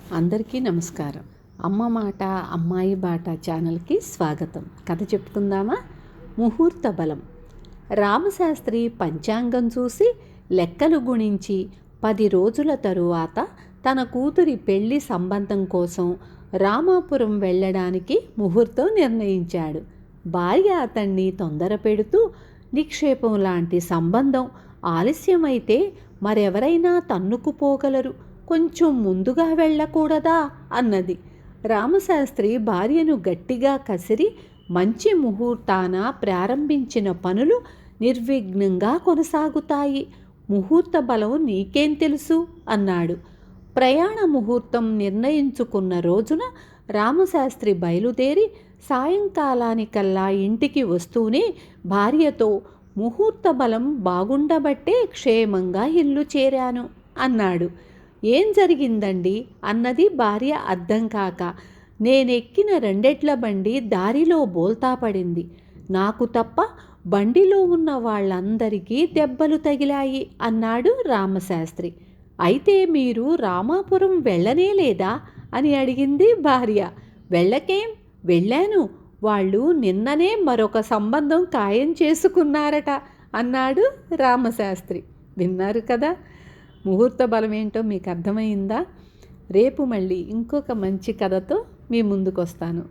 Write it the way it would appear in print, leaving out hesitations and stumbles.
అందరికీ నమస్కారం. అమ్మ మాట అమ్మాయి బాట ఛానల్కి స్వాగతం. కథ చెప్పుకుందామా? ముహూర్త బలం. రామశాస్త్రి పంచాంగం చూసి లెక్కలు గుణించి 10 రోజుల తరువాత తన కూతురి పెళ్లి సంబంధం కోసం రామాపురం వెళ్ళడానికి ముహూర్తం నిర్ణయించాడు. భార్య అతన్ని తొందర పెడుతూ, నిక్షేపం లాంటి సంబంధం ఆలస్యమైతే మరెవరైనా తన్నుకుపోగలరు, కొంచెం ముందుగా వెళ్ళకూడదా అన్నది. రామశాస్త్రి భార్యను గట్టిగా కసిరి మంచి ముహూర్తాన ప్రారంభించిన పనులు నిర్విఘ్నంగా కొనసాగుతాయి. ముహూర్త బలం నీకేం తెలుసు అన్నాడు. ప్రయాణ ముహూర్తం నిర్ణయించుకున్న రోజున రామశాస్త్రి బయలుదేరి సాయంకాలానికల్లా ఇంటికి వస్తూనే భార్యతో, ముహూర్త బలం బాగుండబట్టే క్షేమంగా ఇల్లు చేరాను అన్నాడు. ఏం జరిగిందండి అన్నది భార్య అర్థం కాక. నేనెక్కిన 2 ఎడ్ల బండి దారిలో బోల్తా పడింది. నాకు తప్ప బండిలో ఉన్న వాళ్ళందరికీ దెబ్బలు తగిలాయి అన్నాడు రామశాస్త్రి. అయితే మీరు రామాపురం వెళ్ళనే లేదా అని అడిగింది భార్య. వెళ్ళకేం, వెళ్ళాను. వాళ్ళు నిన్ననే మరొక సంబంధం ఖాయం చేసుకున్నారట అన్నాడు రామశాస్త్రి. విన్నారు కదా, ముహూర్త బలం ఏంటో మీకు అర్థమైందా? రేపు మళ్ళీ ఇంకొక మంచి కథతో మీ ముందుకు వస్తాను.